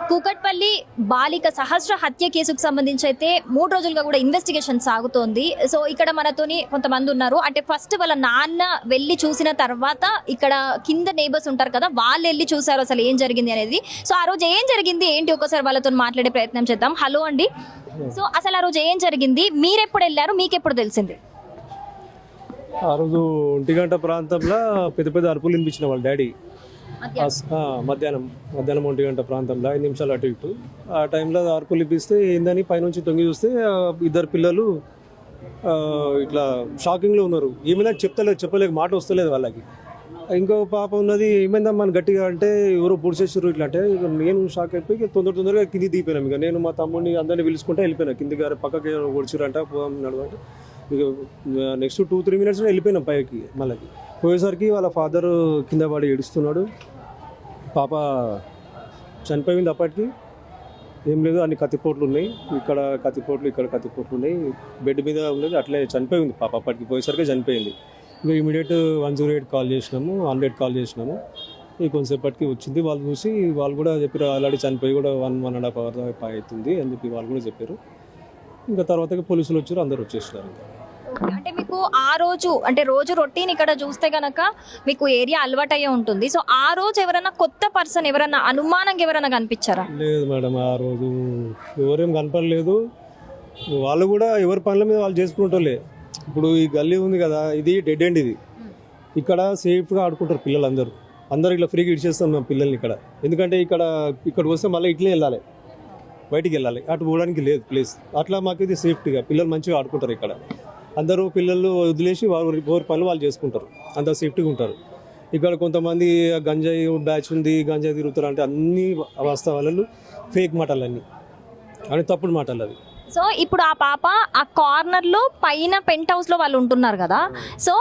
కూకట్పల్లి బాలిక సహస్ర హత్య కేసుకు సంబంధించి అయితే 3 రోజులుగా కూడా ఇన్వెస్టిగేషన్ సాగుతోంది. సో ఇక్కడ మనతోని కొంతమంది ఉన్నారు. అంటే ఫస్ట్ వాళ్ళ నాన్న వెళ్ళి చూసిన తర్వాత ఇక్కడ కింద నేబర్స్ ఉంటారు కదా, వాళ్ళు వెళ్ళి చూసారు అసలు ఏం జరిగింది అనేది. సో ఆ రోజు ఏం జరిగింది ఏంటి ఒకసారి వాళ్ళతో మాట్లాడే ప్రయత్నం చేద్దాం. హలో అండి. సో అసలు ఆ రోజు ఏం జరిగింది, మీరెప్పుడు వెళ్ళారు, మీకెప్పుడు తెలిసింది? ఆ రోజు 1 గంట ప్రాంతంలో పెద్ద పెద్ద అరుపులు వినిపించిన వాళ్ళ డాడీ. మధ్యాహ్నం 1 గంట ప్రాంతంలో 5 నిమిషాలు అటు ఇటు ఆ టైంలో అరుపులు వినిపిస్తే ఏందని పైనుంచి తొంగి చూస్తే ఇద్దరు పిల్లలు ఇట్లా షాకింగ్లో ఉన్నారు. ఏమైనా చెప్పలేక మాట వస్తలేదు వాళ్ళకి. ఇంకో పాప ఉన్నది, ఏమైందమ్మా అని గట్టిగా అంటే ఎవరో పొడిచేసారు ఇట్లా అంటే నేను షాక్ అయిపోయి తొందరగా కింది దిగిపోయినాం. ఇక నేను మా తమ్ముడిని అందరినీ పిలుచుకుంటే వెళ్ళిపోయినా కిందికి. పక్కకి పొడిచారంట పోదాం నడవంటే ఇక నెక్స్ట్ 2-3 మినిట్స్లో వెళ్ళిపోయినాం పైకి. మళ్ళీ పోయేసరికి వాళ్ళ ఫాదర్ కింద పడి ఏడుస్తున్నాడు. పాప చనిపోయింది. అప్పటికి ఏం లేదు, అన్ని కత్తిపోట్లు ఉన్నాయి, ఇక్కడ కత్తిపోట్లు ఉన్నాయి, బెడ్ మీద ఉన్నది, అట్లే చనిపోయింది పాప. అప్పటికి పోయేసరికి చనిపోయింది. ఇంకా ఇమీడియట్ 108 కాల్ చేసినాము, 100 కాల్ చేసినాము. ఈ కొంతసేపటికి వచ్చింది. వాళ్ళు చూసి వాళ్ళు కూడా చెప్పారు ఆల్రెడీ చనిపోయి కూడా 1.5 hour దాకా అవుతుంది అని చెప్పి వాళ్ళు కూడా చెప్పారు. ఇంకా తర్వాత పోలీసులు వచ్చారు, అందరు వచ్చేసినారు. అంటే మీకు ఆ రోజు అంటే రోజు రొటీన్ ఇక్కడ చూస్తే గనక మీకు ఏరియా అలవాటు అయ్యే ఉంటుంది. సో ఆ రోజు ఎవరైనా కొత్త పర్సన్ ఎవరైనా అనుమానంగా ఎవరైనా కనిపించారా? లేదు మేడం, ఆ రోజు ఎవరేం కనపడలేదు. వాళ్ళు కూడా ఎవరి పనుల మీద వాళ్ళు చేసుకుంటారులే. ఇప్పుడు ఈ గల్లీ ఉంది కదా, ఇది డెడ్ ఎండ్. ఇది ఇక్కడ సేఫ్గా ఆడుకుంటారు పిల్లలందరూ. అందరూ ఇట్లా ఫ్రీగా ఇచ్చేస్తాం మేము పిల్లల్ని ఇక్కడ. ఎందుకంటే ఇక్కడికి వస్తే మళ్ళీ ఇట్లే వెళ్ళాలి, బయటికి వెళ్ళాలి, అటు పోవడానికి లేదు ప్లేస్. అట్లా మాకు ఇది సేఫ్టీగా పిల్లలు మంచిగా ఆడుకుంటారు ఇక్కడ. అందరూ పిల్లలు వదిలేసి ఎవరి పనులు వాళ్ళు చేసుకుంటారు, అంత సేఫ్టీగా ఉంటారు. ఇక్కడ కొంతమంది గంజాయి బ్యాచ్ ఉంది, గంజాయి తిరుగుతారు అంటే అన్ని వాస్తవాలు ఫేక్ మాటలు, అన్ని తప్పుడు మాటలు అవి. సో ఇప్పుడు ఆ పాప ఆ కార్నర్ లో పైన పెంట్ హౌస్ లో వాళ్ళు ఉంటున్నారు కదా. సో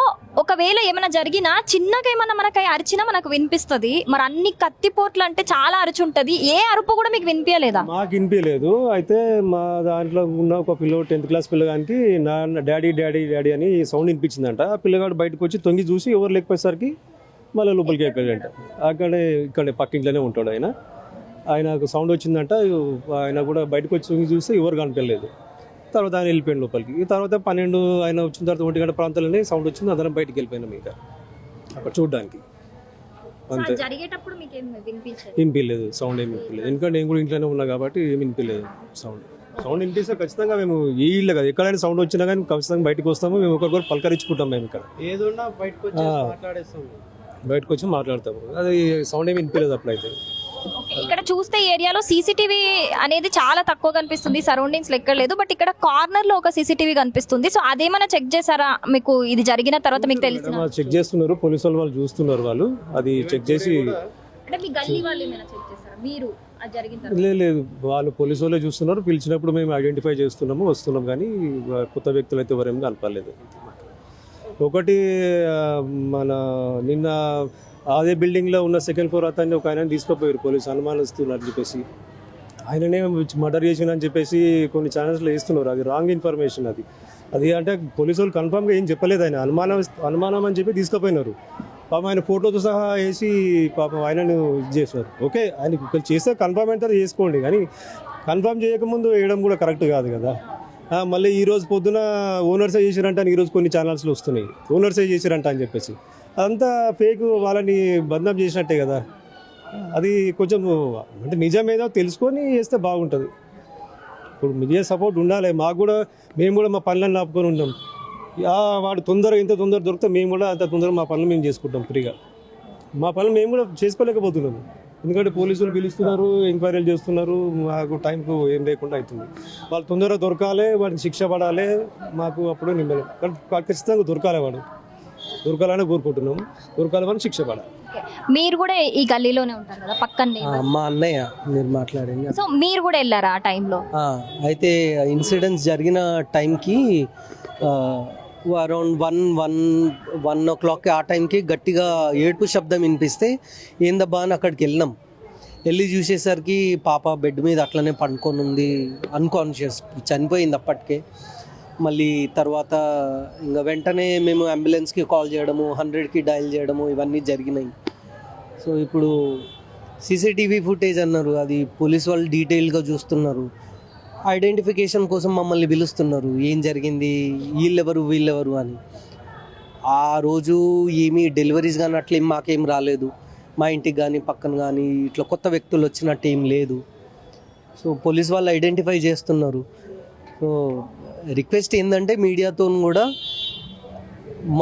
ఒకవేళ ఏమైనా జరిగినా చిన్నగా ఏమైనా మనకి అరిచినా మనకు వినిపిస్తుంది. మరి అన్ని కత్తిపోట్లు అంటే చాలా అరిచి ఉంటది, ఏ అరుపు కూడా మీకు వినిపించలేదా? మాకు వినిపించలేదు. అయితే మా దాంట్లో ఉన్న ఒక పిల్లడు 10th క్లాస్ పిల్లగానికి నాన్న డాడీ డాడీ డాడీ అని సౌండ్ వినిపించిందంట. ఆ పిల్లగాడు బయటకు వచ్చి తొంగి చూసి ఎవరు లేకపోయేసరికి మళ్ళీ లోపలికి అయిపోయాడంట. ఇక్కడే పక్కింట్లోనే ఉంటాడు ఆయనకు సౌండ్ వచ్చిందంట. ఆయన కూడా బయటకు వచ్చి చూస్తే ఎవరు కనిపించలేదు. తర్వాత ఆయన వెళ్ళిపోయాడు లోపలికి. తర్వాత 12 ఆయన వచ్చిన తర్వాత 1 గంట ప్రాంతాలనే సౌండ్ వచ్చింది, అందరం బయటకు వెళ్ళిపోయినాం ఇంకా అక్కడ చూడడానికి. అంతే, వినిపించలేదు, సౌండ్ ఏమి వినిపించలేదు. ఎందుకంటే నేను కూడా ఇంట్లోనే ఉన్నా కాబట్టి ఏమి వినిపించలేదు. సౌండ్ వినిపిస్తే ఖచ్చితంగా మేము ఈ ఇల్లు కదా, ఎక్కడైనా సౌండ్ వచ్చినా కానీ ఖచ్చితంగా బయటకు వస్తాము. మేము ఒకరికొకరు పలకరించుకుంటాం. మేము ఇక్కడ ఏదన్నా బయటకు వచ్చి మాట్లాడతాము. అది సౌండ్ ఏమి వినిపించలేదు అప్పుడైతే. ఇక్కడ చూస్తే ఏరియాలో సీసీటీవీ అనేది చాలా తక్కువ కనిపిస్తుంది, సరౌండింగ్స్ ఎక్కడ లేదు. బట్ ఇక్కడ కార్నర్ లో ఒక సీసీటీవీ కనిపిస్తుంది. సో అదేమైనా చెక్ చేశారా మీకు ఇది జరిగిన తర్వాత? మీకు తెలిసి చెక్ చేస్తున్నారు, పోలీసు వాళ్ళు చూస్తున్నారు. వాళ్ళు అది చెక్ చేసి లేదు, వాళ్ళు పోలీసు వాళ్ళే చూస్తున్నారు. పిలిచినప్పుడు మేము ఐడెంటిఫై చేస్తున్నాము, వస్తున్నాం. కానీ కొత్త వ్యక్తులు అయితే ఎవరేమో కనపడలేదు. ఒకటి మన నిన్న అదే బిల్డింగ్లో ఉన్న 2nd ఫ్లోర్ అతన్ని ఒక ఆయన తీసుకుపోయారు పోలీసు, అనుమానిస్తున్నారు చెప్పేసి. ఆయననే మర్డర్ చేసిందని చెప్పేసి కొన్ని ఛానల్స్లో వేస్తున్నారు. అది రాంగ్ ఇన్ఫర్మేషన్. అది అంటే పోలీసు వాళ్ళు కన్ఫామ్గా ఏం చెప్పలేదు. ఆయన అనుమానం అని చెప్పి తీసుకుపోయినారు. పాపం ఆయన ఫోటోతో సహా వేసి పాపం ఆయనను ఇది చేస్తున్నారు. ఓకే, ఆయన చేస్తే కన్ఫామ్ అయితే చేసుకోండి, కానీ కన్ఫామ్ చేయకముందు వేయడం కూడా కరెక్ట్ కాదు కదా. మళ్ళీ ఈరోజు పొద్దున ఓనర్సే చేసిరంట అని ఈరోజు కొన్ని ఛానల్స్లో వస్తున్నాయి, ఓనర్సే చేసిరంట అని చెప్పేసి. అదంతా ఫేక్, వాళ్ళని బదనాం చేసినట్టే కదా. అది కొంచెం అంటే నిజమేదో తెలుసుకొని చేస్తే బాగుంటుంది. ఇప్పుడు మీడియా సపోర్ట్ ఉండాలి. మాకు కూడా, మేము కూడా మా పనులను ఆపుకొని ఉంటాం. వాడు ఇంత తొందర దొరికితే మేము కూడా అంత తొందరగా మా పనులు మేము చేసుకుంటాం ఫ్రీగా. మా పనులు మేము కూడా చేసుకోలేకపోతున్నాము. ఎందుకంటే పోలీసులు పిలుస్తున్నారు, ఎంక్వైరీలు చేస్తున్నారు, మాకు టైంకు ఏం లేకుండా అవుతుంది. వాళ్ళు తొందరగా దొరకాలి, వాడిని శిక్ష పడాలి. మాకు అప్పుడు నిమ్మలం, కానీ ఖచ్చితంగా దొరకాలని కోరుకుంటున్నాము. దొరకాలని శిక్ష పడాలి. మీరు కూడా ఈ గల్లీలోనే ఉంటారు కదా, పక్కనే మా అన్నయ్య మీరు మాట్లాడింది. సో మీరు కూడా వెళ్ళారా ఆ టైంలో? అయితే ఇన్సిడెంట్స్ జరిగిన టైంకి అరౌండ్ 1 o'clock ఆ టైంకి గట్టిగా ఏడుపు శబ్దం వినిపిస్తే ఏందబ్బా అని అక్కడికి వెళ్ళి చూసేసరికి పాప బెడ్ మీద అట్లనే పండుకొని ఉంది, అన్కాన్షియస్, చనిపోయింది అప్పటికే. మళ్ళీ తర్వాత ఇంకా వెంటనే మేము అంబులెన్స్కి కాల్ చేయడము, 100కి డయల్ చేయడము, ఇవన్నీ జరిగినాయి. సో ఇప్పుడు సీసీటీవీ ఫుటేజ్ అన్నారు, అది పోలీస్ వాళ్ళు డీటెయిల్గా చూస్తున్నారు. ఐడెంటిఫికేషన్ కోసం మమ్మల్ని పిలుస్తున్నారు, ఏం జరిగింది, వీళ్ళెవరు అని. ఆ రోజు ఏమీ డెలివరీస్ కానీ అట్లేం మాకేం రాలేదు, మా ఇంటికి కానీ పక్కన కానీ ఇట్లా కొత్త వ్యక్తులు వచ్చినట్టు ఏం లేదు. సో పోలీస్ వాళ్ళు ఐడెంటిఫై చేస్తున్నారు. సో రిక్వెస్ట్ ఏంటంటే మీడియాతో కూడా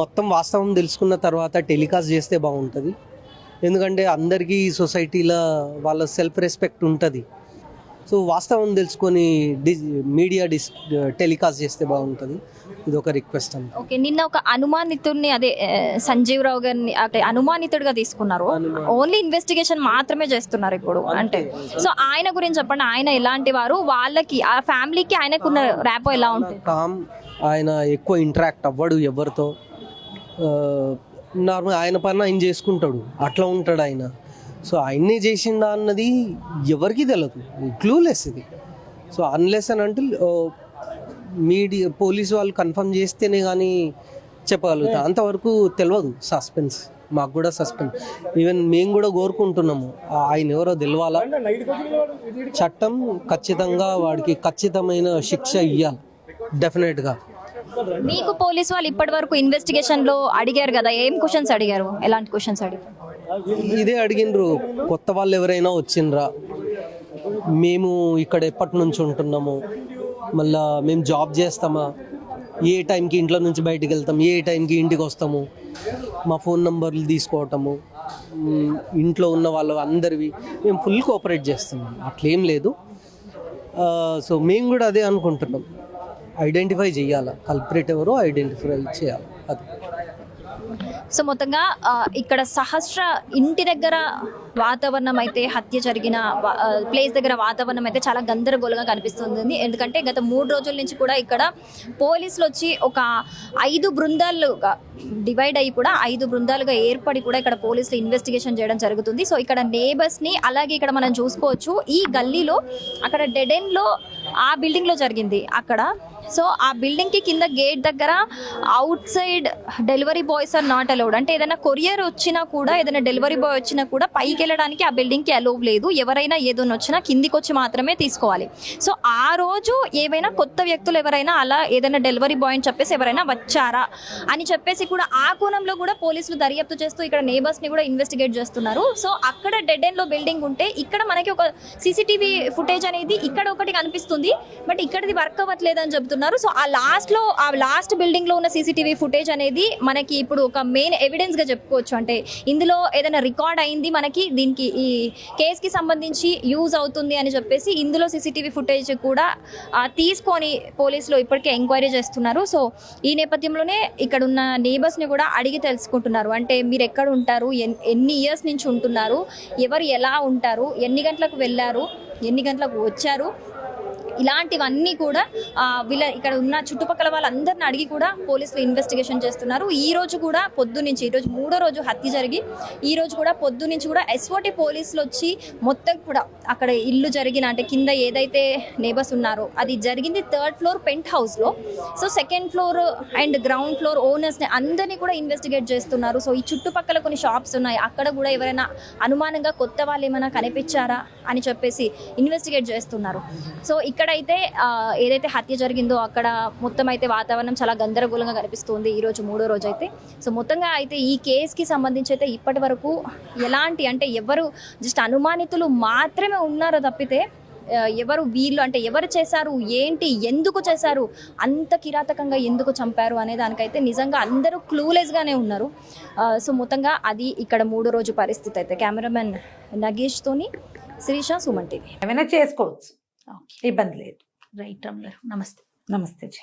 మొత్తం వాస్తవం తెలుసుకున్న తర్వాత టెలికాస్ట్ చేస్తే బాగుంటుంది. ఎందుకంటే అందరికీ సొసైటీలో వాళ్ళ సెల్ఫ్ రెస్పెక్ట్ ఉంటుంది. సో వాస్తవం తెలుసుకొని టెలికాస్ట్ చేస్తే బాగుంటుంది. ఇది ఒక రిక్వెస్ట్ అండి. ఓకే, నిన్న ఒక అనుమానితుడిని అదే సంజీవ్ రావు గారిని అంటే అనుమానితుడిగా తీసుకున్నారు. ఓన్లీ ఇన్వెస్టిగేషన్ మాత్రమే చేస్తున్నారు ఇప్పుడు అంటే. సో ఆయన గురించి చెప్పండి, ఆయన ఎలాంటి వారు, వాళ్ళకి ఆ ఫ్యామిలీకి ఆయనకున్న ర్యాపో ఎలా ఉంటుంది? కామ్, ఆయన ఎక్కువ ఇంటరాక్ట్ అవ్వడు ఎవరితో. నార్మల్ ఆయన పని ఆయన చేసుకుంటాడు, అట్లా ఉంటాడు ఆయన. సో ఆయన్నే చేసిండా అన్నది ఎవరికి తెలియదు, క్లూలెస్ ఇది. సో అన్లెస్ అని అంటే మీడియా పోలీసు వాళ్ళు కన్ఫర్మ్ చేస్తేనే కానీ చెప్పగలుగుతాం, అంతవరకు తెలియదు. సస్పెన్స్, మాకు కూడా సస్పెన్స్. ఈవెన్ మేము కూడా కోరుకుంటున్నాము ఆయన ఎవరో తెలవాలా. చట్టం ఖచ్చితంగా వాడికి ఖచ్చితమైన శిక్ష ఇవ్వాలి డెఫినెట్గా. మీకు పోలీసు వాళ్ళు ఇప్పటి వరకు ఇన్వెస్టిగేషన్ లో అడిగారు కదా, ఏం క్వశ్చన్స్ అడిగారు, ఎలాంటి క్వశ్చన్స్ అడిగారు? ఇదే అడిగినరు, కొత్త వాళ్ళు ఎవరైనా వచ్చిండ్రా, మేము ఇక్కడ ఎప్పటి నుంచి ఉంటున్నాము, మళ్ళా మేము జాబ్ చేస్తామా, ఏ టైంకి ఇంట్లో నుంచి బయటికి వెళ్తాం, ఏ టైంకి ఇంటికి వస్తాము, మా ఫోన్ నంబర్లు తీసుకోవటము, ఇంట్లో ఉన్న వాళ్ళు అందరివి మేము ఫుల్ కోఆపరేట్ చేస్తున్నాం, అట్లేం లేదు. సో మేము కూడా అదే అనుకుంటున్నాం, ఐడెంటిఫై చేయాలి, కల్పరేట్ ఎవరో ఐడెంటిఫై చేయాలి. అది సో మొత్తంగా ఇక్కడ సహస్ర ఇంటి దగ్గర వాతావరణం అయితే, హత్య జరిగిన ప్లేస్ దగ్గర వాతావరణం అయితే చాలా గందరగోళంగా కనిపిస్తుంది. ఎందుకంటే గత 3 రోజుల నుంచి కూడా ఇక్కడ పోలీసులు వచ్చి ఒక 5 బృందాలుగా డివైడ్ అయ్యి కూడా 5 బృందాలుగా ఏర్పడి కూడా ఇక్కడ పోలీసులు ఇన్వెస్టిగేషన్ చేయడం జరుగుతుంది. సో ఇక్కడ నేబర్స్ని అలాగే ఇక్కడ మనం చూసుకోవచ్చు, ఈ గల్లీలో అక్కడ డెడ్ ఎండ్లో ఆ బిల్డింగ్లో జరిగింది అక్కడ. సో ఆ బిల్డింగ్కి కింద గేట్ దగ్గర outside delivery boys are not allowed. అంటే ఏదైనా కొరియర్ వచ్చినా కూడా, ఏదైనా డెలివరీ బాయ్ వచ్చినా కూడా పైకి వెళ్ళడానికి ఆ బిల్డింగ్కి అలౌ లేదు. ఎవరైనా ఏదైనా వచ్చినా కిందికి వచ్చి మాత్రమే తీసుకోవాలి. సో ఆ రోజు ఏవైనా కొత్త వ్యక్తులు ఎవరైనా అలా ఏదైనా డెలివరీ బాయ్ అని చెప్పేసి ఎవరైనా వచ్చారా అని చెప్పేసి కూడా ఆ కోణంలో కూడా పోలీసులు దర్యాప్తు చేస్తూ ఇక్కడ నేబర్స్ని కూడా ఇన్వెస్టిగేట్ చేస్తున్నారు. సో అక్కడ డెడ్ ఎండ్లో బిల్డింగ్ ఉంటే ఇక్కడ మనకి ఒక సీసీటీవీ ఫుటేజ్ అనేది ఇక్కడ ఒకటి కనిపిస్తుంది, బట్ ఇక్కడది వర్క్ అవ్వట్లేదు అని చెప్తున్నారు. సో ఆ లాస్ట్ బిల్డింగ్ లో ఉన్న సీసీటీవీ ఫుటేజ్ అనేది మనకి ఇప్పుడు ఒక మెయిన్ ఎవిడెన్స్ గా చెప్పుకోవచ్చు. అంటే ఇందులో ఏదైనా రికార్డ్ అయింది మనకి, దీనికి ఈ కేసుకి సంబంధించి యూజ్ అవుతుంది అని చెప్పేసి ఇందులో సీసీటీవీ ఫుటేజ్ కూడా తీసుకొని పోలీసులు ఇప్పటికే ఎంక్వైరీ చేస్తున్నారు. సో ఈ నేపథ్యంలోనే ఇక్కడ ఉన్న నేబర్స్ని కూడా అడిగి తెలుసుకుంటున్నారు. అంటే మీరు ఎక్కడ ఉంటారు, ఎన్ని ఇయర్స్ నుంచి ఉంటున్నారు, ఎవరు ఎలా ఉంటారు, ఎన్ని గంటలకు వెళ్ళారు, ఎన్ని గంటలకు వచ్చారు, ఇలాంటివన్నీ కూడా వీళ్ళ ఇక్కడ ఉన్న చుట్టుపక్కల వాళ్ళందరిని అడిగి కూడా పోలీసులు ఇన్వెస్టిగేషన్ చేస్తున్నారు. ఈ రోజు కూడా పొద్దునుంచి, ఈరోజు 3వ రోజు హత్య జరిగి ఈ రోజు కూడా పొద్దునుంచి కూడా ఎస్ఓటీ పోలీసులు వచ్చి మొత్తం కూడా అక్కడ ఇల్లు జరిగిన అంటే కింద ఏదైతే నేబర్స్ ఉన్నారో అది జరిగింది 3rd ఫ్లోర్ పెంట్ హౌస్లో. So 2nd floor and ground floor ఓనర్స్ని అందరినీ కూడా ఇన్వెస్టిగేట్ చేస్తున్నారు. సో ఈ చుట్టుపక్కల కొన్ని షాప్స్ ఉన్నాయి, అక్కడ కూడా ఎవరైనా అనుమానంగా కొత్త వాళ్ళు ఏమైనా కనిపించారా అని చెప్పేసి ఇన్వెస్టిగేట్ చేస్తున్నారు. సో ఇక్కడైతే ఏదైతే హత్య జరిగిందో అక్కడ మొత్తం అయితే వాతావరణం చాలా గందరగోళంగా కనిపిస్తుంది ఈరోజు 3వ రోజు అయితే. సో మొత్తంగా అయితే ఈ కేసుకి సంబంధించి అయితే ఇప్పటి వరకు ఎలాంటి అంటే ఎవరు జస్ట్ అనుమానితులు మాత్రమే ఉన్నారో తప్పితే ఎవరు వీళ్ళు అంటే ఎవరు చేశారు, ఏంటి, ఎందుకు చేశారు, అంత కిరాతకంగా ఎందుకు చంపారు అనే దానికైతే నిజంగా అందరూ క్లూలెస్గానే ఉన్నారు. సో మొత్తంగా అది ఇక్కడ 3వ రోజు పరిస్థితి అయితే. కెమెరామెన్ నగేష్తోని శిరీష, సుమన్ టీవీ. ఏమైనా చేసుకోవచ్చు, ఇబ్బంది లేదు. రైట్ రమణ గారు, నమస్తే. నమస్తే జీ.